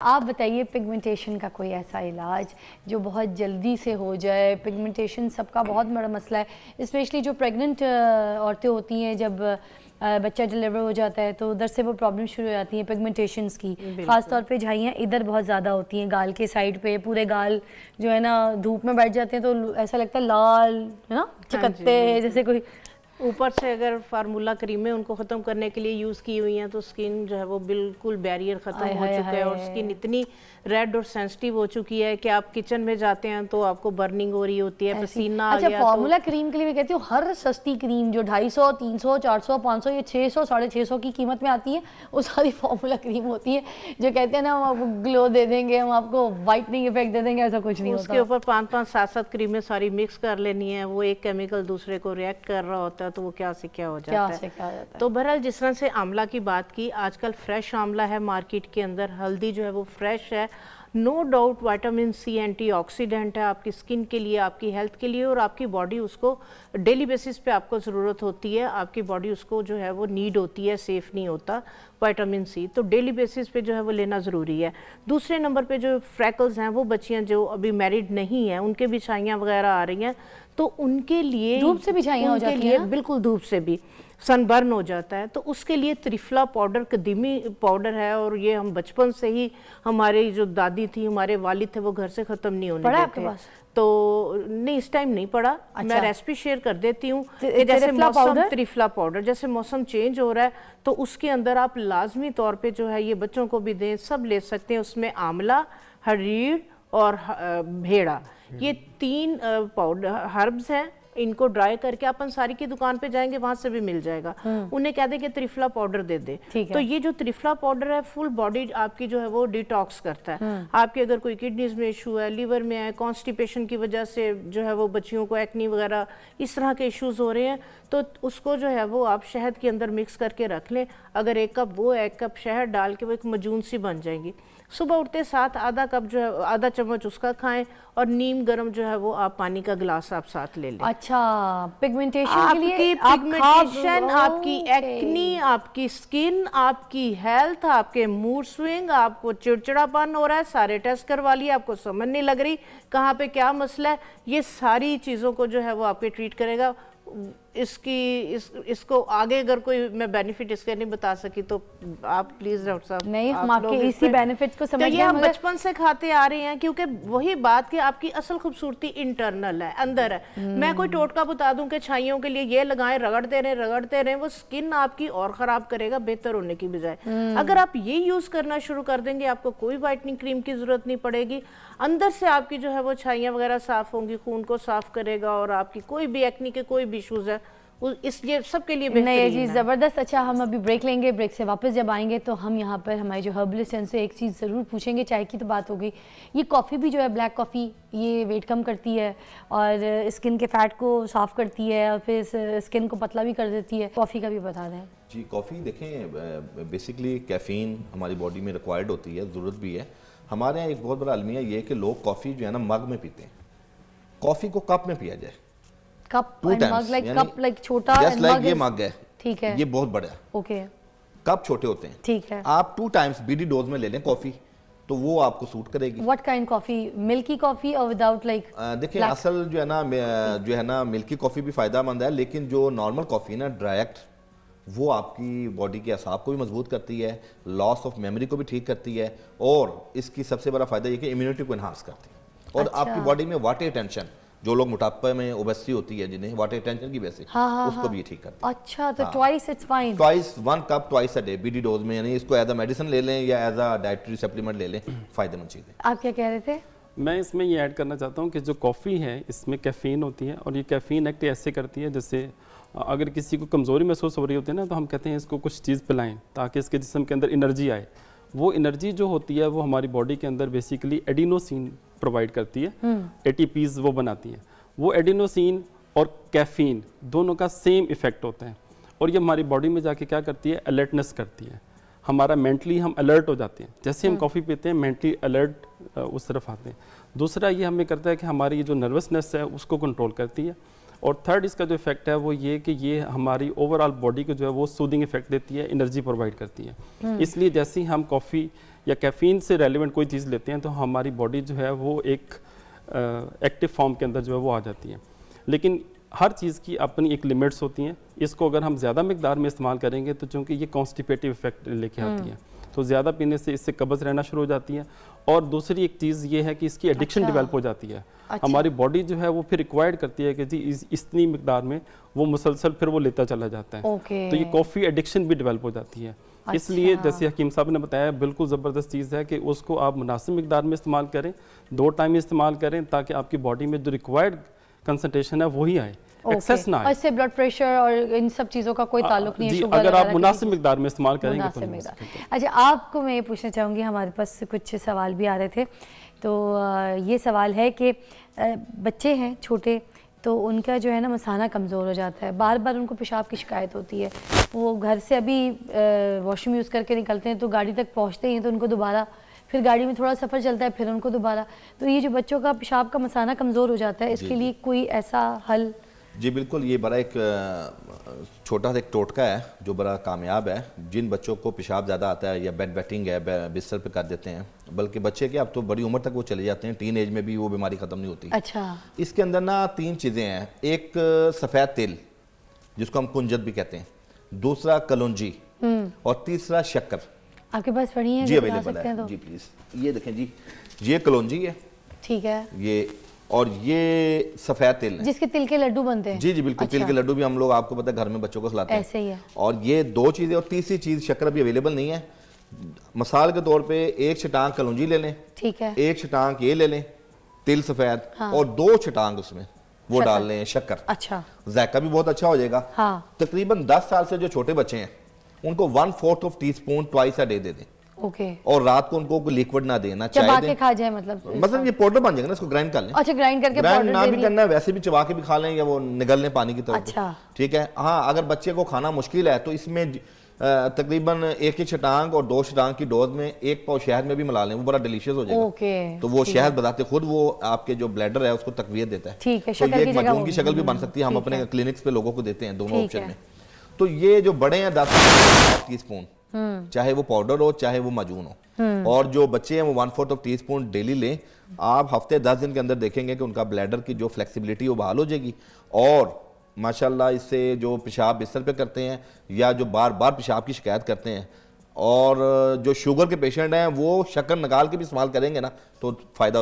आप बताइए पिगमेंटेशन का कोई ऐसा इलाज जो बहुत जल्दी से हो जाए। पिगमेंटेशन सबका बहुत बड़ा मसला है, स्पेशली जो प्रेग्नेंट औरतें होती हैं, जब बच्चा डिलीवर हो जाता है तो उधर से वो प्रॉब्लम शुरू हो जाती हैं पिगमेंटेशंस की। ख़ास तौर पे झाइयाँ इधर बहुत ज़्यादा होती हैं, गाल के साइड पे पूरे गाल जो है ना धूप में बैठ जाते हैं तो ऐसा लगता है लाल, है ना, चिकत्ते जैसे कोई। ऊपर से अगर फार्मूला क्रीमें उनको ख़त्म करने के लिए यूज़ की हुई हैं तो स्किन जो है वो बिल्कुल बैरियर ख़त्म हो चुका है और स्किन इतनी रेड और सेंसिटिव हो चुकी है कि आप किचन में जाते हैं तो आपको बर्निंग हो रही होती है, पसीना आ गया। फार्मूला क्रीम के लिए भी कहती हूँ हर सस्ती क्रीम जो 250, 300, 400, 500 ये 600, 650 की कीमत में आती है, वो सारी फार्मूला क्रीम होती है जो कहते हैं ना हम आपको ग्लो दे देंगे, हम आपको वाइटनिंग इफेक्ट दे देंगे, ऐसा कुछ नहीं होता। उसके ऊपर 5-5, 7-7 क्रीमें सारी मिक्स कर लेनी है, वो एक केमिकल दूसरे को रिएक्ट कर रहा होता है तो वो क्या से क्या हो जाता है। तो बहरहाल जिस तरह से आंवला की बात की, आजकल फ्रेश आंवला है मार्केट के अंदर, हल्दी जो है वो फ्रेश है, no doubt vitamin C antioxidant है आपकी स्किन के लिए, आपकी हेल्थ के लिए, और आपकी बॉडी उसको डेली बेसिस पे आपको ज़रूरत होती है, आपकी बॉडी उसको जो है वो नीड होती है, सेफ़ नहीं होता विटामिन सी, तो डेली बेसिस पे जो है वो लेना ज़रूरी है। दूसरे नंबर पे जो फ्रैकल्स हैं, वो बच्चियाँ जो अभी मैरिड नहीं हैं उनके भी छाइयाँ वगैरह आ रही हैं, तो उनके लिए धूप से भी छाइयाँ हो जाती हैं, बिल्कुल धूप से भी सनबर्न हो जाता है, तो उसके लिए त्रिफला पाउडर कदीमी पाउडर है, और ये हम बचपन से ही हमारी जो दादी थी, हमारे वालिद थे, वो घर से ख़त्म नहीं होने देते। तो नहीं, इस टाइम नहीं पड़ा। अच्छा। मैं रेसिपी शेयर कर देती हूँ कि जैसे मौसम, त्रिफला पाउडर जैसे मौसम चेंज हो रहा है तो उसके अंदर आप लाजमी तौर पे जो है ये बच्चों को भी दें, सब ले सकते हैं। उसमें आंवला, हरीड़ और भेड़ा, ये 3 पाउडर हर्ब्स हैं, इनको ड्राई करके अपन सारी की दुकान पे जाएंगे वहां से भी मिल जाएगा। उन्हें कह दें कि त्रिफला पाउडर दे दे, तो ये जो त्रिफला पाउडर है फुल बॉडी आपकी जो है वो डिटॉक्स करता है। आपके अगर कोई किडनीज में इशू है, लीवर में है, कॉन्स्टिपेशन की वजह से जो है वो बच्चियों को एक्नी वगैरह इस तरह के इश्यूज हो रहे हैं, तो उसको जो है वो आप शहद के अंदर मिक्स करके रख लें। अगर 1 कप वो 1 कप शहद डाल के वो एक मजून सी बन जाएंगी। सुबह उठते साथ आधा कप जो है, आधा चम्मच उसका खाएं, और नीम गर्म जो है वो आप पानी का गिलास आप साथ ले लें। अच्छा, पिगमेंटेशन के लिए पिगमेंटेशन, आपकी एक्नी, आपकी स्किन, आपकी हेल्थ, आपके मूड स्विंग, आपको चिड़चिड़ापन हो रहा है, सारे टेस्ट करवा लिए, आपको समझ नहीं लग रही कहाँ पे क्या मसला है, ये सारी चीज़ों को जो है वो आपके ट्रीट करेगा। इसको आगे अगर कोई मैं बेनिफिट इसके नहीं बता सकी तो आप प्लीज डॉक्टर साहब, नहीं, हम आपके इसी बेनिफिट्स को समझ गए। हम बचपन से खाते आ रहे हैं, क्योंकि वही बात कि आपकी असल खूबसूरती इंटरनल है, अंदर है। मैं कोई टोटका बता दूं कि छाइयों के लिए ये लगाएं, रगड़ते रहे, वो स्किन आपकी और खराब करेगा बेहतर होने की बजाय। अगर आप ये यूज करना शुरू कर देंगे, आपको कोई व्हाइटनिंग क्रीम की जरूरत नहीं पड़ेगी, अंदर से आपकी जो है वो छाइयाँ वगैरह साफ होंगी, खून को साफ करेगा, और आपकी कोई भी एक्नी के कोई भी इश्यूज है इस ये सब के लिए नहीं जी, ज़बरदस्त। अच्छा, हम अभी ब्रेक लेंगे, ब्रेक से वापस जब आएंगे तो हम यहाँ पर हमारे जो हर्बलिस्ट हैं उनसे एक चीज़ ज़रूर पूछेंगे। चाय की तो बात हो गई, ये कॉफ़ी भी जो है ब्लैक कॉफ़ी, ये वेट कम करती है और स्किन के फैट को साफ़ करती है और फिर स्किन को पतला भी कर देती है। कॉफ़ी का भी बता दें जी। कॉफ़ी देखें, बेसिकली कैफ़ीन हमारी बॉडी में रिक्वायर्ड होती है, ज़रूरत भी है। हमारे यहाँ एक बहुत बड़ा अलमिया ये है कि लोग कॉफ़ी जो है ना मग में पीते हैं, कॉफ़ी को कप में पिया जाए। Cup and mug, like cup like छोटा, जस्ट लाइक ये मग है, ठीक है, ये बहुत बड़ा है, ओके, कप छोटे होते हैं, ठीक है। आप 2 टाइम्स बीडी डोज में ले लें कॉफी, तो वो आपको सूट करेगी। What kind coffee, milky coffee और विदाउट लाइक? देखिए असल जो है ना मिल्की कॉफी भी फायदेमंद है, लेकिन जो नॉर्मल कॉफी है ना डायरेक्ट, वो आपकी बॉडी के असाब को भी मजबूत करती है, लॉस ऑफ मेमोरी को भी ठीक करती है, और इसकी सबसे बड़ा फायदा ये कि इम्यूनिटी को इन्हांस करती है, और आपकी बॉडी में वाटर टेंशन, जो लोग मोटापे में ओबेसिटी होती है जिन्हें वाटर टेंशन की वजह से, उसको भी ठीक करता है। अच्छा, तो twice it's fine, twice 1 cup twice a day BD dose में, यानी इसको एज अ मेडिसिन ले लें या एज अ डाइटरी सप्लीमेंट ले लें, फायदेमंद चीज़ है। आप क्या कह रहे थे? मैं इसमें ये ऐड करना चाहता हूँ कि जो कॉफ़ी है इसमें कैफ़ीन होती है, और ये कैफ़ीन एक्ट ऐसे करती है जैसे अगर किसी को कमज़ोरी महसूस हो रही होती है ना, तो हम कहते हैं इसको कुछ चीज़ पिलाएं ताकि इसके जिस्म के अंदर एनर्जी आए। वो एनर्जी जो होती है वो हमारी बॉडी के अंदर बेसिकली एडिनोसिन प्रोवाइड करती है, ATPs वो बनाती है। वो एडिनोसिन और कैफ़ीन दोनों का सेम इफ़ेक्ट होता है, और ये हमारी बॉडी में जाके क्या करती है, अलर्टनेस करती है, हमारा मेंटली हम अलर्ट हो जाते हैं। जैसे हम कॉफ़ी पीते हैं मेंटली अलर्ट उस तरफ आते हैं। दूसरा ये हमें करता है कि हमारी जो नर्वसनेस है उसको कंट्रोल करती है। और थर्ड इसका जो इफेक्ट है वो ये कि ये हमारी ओवरऑल बॉडी को जो है वो सूदिंग इफेक्ट देती है, एनर्जी प्रोवाइड करती है। इसलिए जैसे ही हम कॉफ़ी या कैफीन से रेलिवेंट कोई चीज़ लेते हैं तो हमारी बॉडी जो है वो एक एक्टिव फॉर्म के अंदर जो है वो आ जाती है। लेकिन हर चीज़ की अपनी एक लिमिट्स होती हैं। इसको अगर हम ज़्यादा मिकदार में इस्तेमाल करेंगे तो चूँकि ये कॉन्स्टिपेटिव इफेक्ट लेके आती है, तो ज़्यादा पीने से इससे कब्ज़ रहना शुरू हो जाती है। और दूसरी एक चीज़ ये है कि इसकी एडिक्शन डेवलप हो जाती है। हमारी बॉडी जो है वो फिर रिक्वायर्ड करती है कि जी इतनी मिकदार में वो मुसलसल फिर वो लेता चला जाता है। तो ये कॉफ़ी एडिक्शन भी डेवलप हो जाती है। इसलिए जैसे हकीम साहब ने बताया, बिल्कुल ज़बरदस्त चीज़ है कि उसको आप मुनासिब मिकदार में इस्तेमाल करें, 2 टाइम इस्तेमाल करें, ताकि आपकी बॉडी में जो रिक्वायर्ड कंसंट्रेशन है वही आए, एक्सेस ना आए। इससे ब्लड प्रेशर और इन सब चीज़ों का कोई ताल्लुक नहीं है, शुगर अगर आप मुनासिब मिकदार में इस्तेमाल करेंगे तो नहीं। अच्छा, आपको मैं ये पूछना चाहूँगी, हमारे पास कुछ सवाल भी आ रहे थे, तो ये सवाल है कि बच्चे हैं छोटे, तो उनका जो है ना मसाना कमज़ोर हो जाता है, बार बार उनको पेशाब की शिकायत होती है। वो घर से अभी वॉशरूम यूज़ करके निकलते हैं तो गाड़ी तक पहुँचते हैं तो उनको दोबारा, फिर गाड़ी में थोड़ा सफ़र चलता है फिर उनको दोबारा, तो ये जो बच्चों का पेशाब का मसाना कमज़ोर हो जाता है, इसके लिए कोई ऐसा हल? जी बिल्कुल, ये बड़ा एक छोटा सा एक टोटका है जो बड़ा कामयाब है। जिन बच्चों को पेशाब ज़्यादा आता है या बेड वेटिंग है, बिस्तर पे कर देते हैं, बल्कि बच्चे के अब तो बड़ी उम्र तक वो चले जाते हैं, टीन एज में भी वो बीमारी ख़त्म नहीं होती। अच्छा। इसके अंदर ना 3 चीज़ें हैं। एक सफ़ेद तिल जिसको हम कुंजत भी कहते हैं, दूसरा कलौंजी और तीसरा शक्कर। आपके पास पड़ी है? जी अवेलेबल है तो? जी प्लीज़। ये देखें जी, ये कलौंजी है, ठीक है, ये और ये सफ़ेद तिल है जिसके तिल के लड्डू बनते हैं। जी जी बिल्कुल। अच्छा। तिल के लड्डू भी हम लोग आपको पता है घर में बच्चों को खिलाते हैं, ऐसे ही है। और ये 2 चीज़ें, और तीसरी चीज़ शक्कर अभी अवेलेबल नहीं है। मिसाल के तौर पे 1 छटांग कलौंजी ले लें, ठीक है, 1 छटांग ये ले लें तिल सफ़ेद, हाँ, और 2 छटांग उसमें वो डाल लें शक्कर। अच्छा, जायका भी बहुत अच्छा हो जाएगा। हाँ। तकरीबन 10 साल से जो छोटे बच्चे हैं उनको 1/4 teaspoon twice a day they दें। ओके। और रात को उनको लिक्विड ना देना, चाय दें, खा जाए, मतलब ये पाउडर बन जाएगा ना, इसको ग्राइंड कर लें। अच्छा, ग्राइंड करके ग्राइंड ना भी करना है, वैसे भी चबा के भी खा लें या वो निगल लें पानी की तरह। अच्छा, ठीक है। हाँ, अगर बच्चे को खाना मुश्किल है तो इसमें तकरीबन 1 छटांग और 2 छटांग की डोज में 1 पाव शहद में भी मिला लें, वो बड़ा डिलीशियस हो जाएगा। ओके। तो वो शहद बताते खुद वो आपके जो ब्लैडर है उसको तकवीयत देता है। ठीक है। तो ये एक मजमून की शक्ल भी बन सकती है, हम अपने क्लिनिक्स पे लोगों को देते हैं दोनों ऑप्शन में। तो ये जो बड़े हैं 10 टीस्पून, चाहे वो पाउडर हो चाहे वो माजून हो, और जो बच्चे हैं वो 1/4 टीस्पून डेली लें। आप हफ्ते 10 दिन के अंदर देखेंगे कि उनका ब्लैडर की जो फ्लेक्सिबिलिटी वो बहाल हो जाएगी, और माशाल्लाह इससे जो पेशाब बिस्तर पे करते हैं या जो बार बार पेशाब की शिकायत करते हैं, और जो शुगर के पेशेंट हैं वो शक्कर निकाल के भी इस्तेमाल करेंगे ना तो फ़ायदा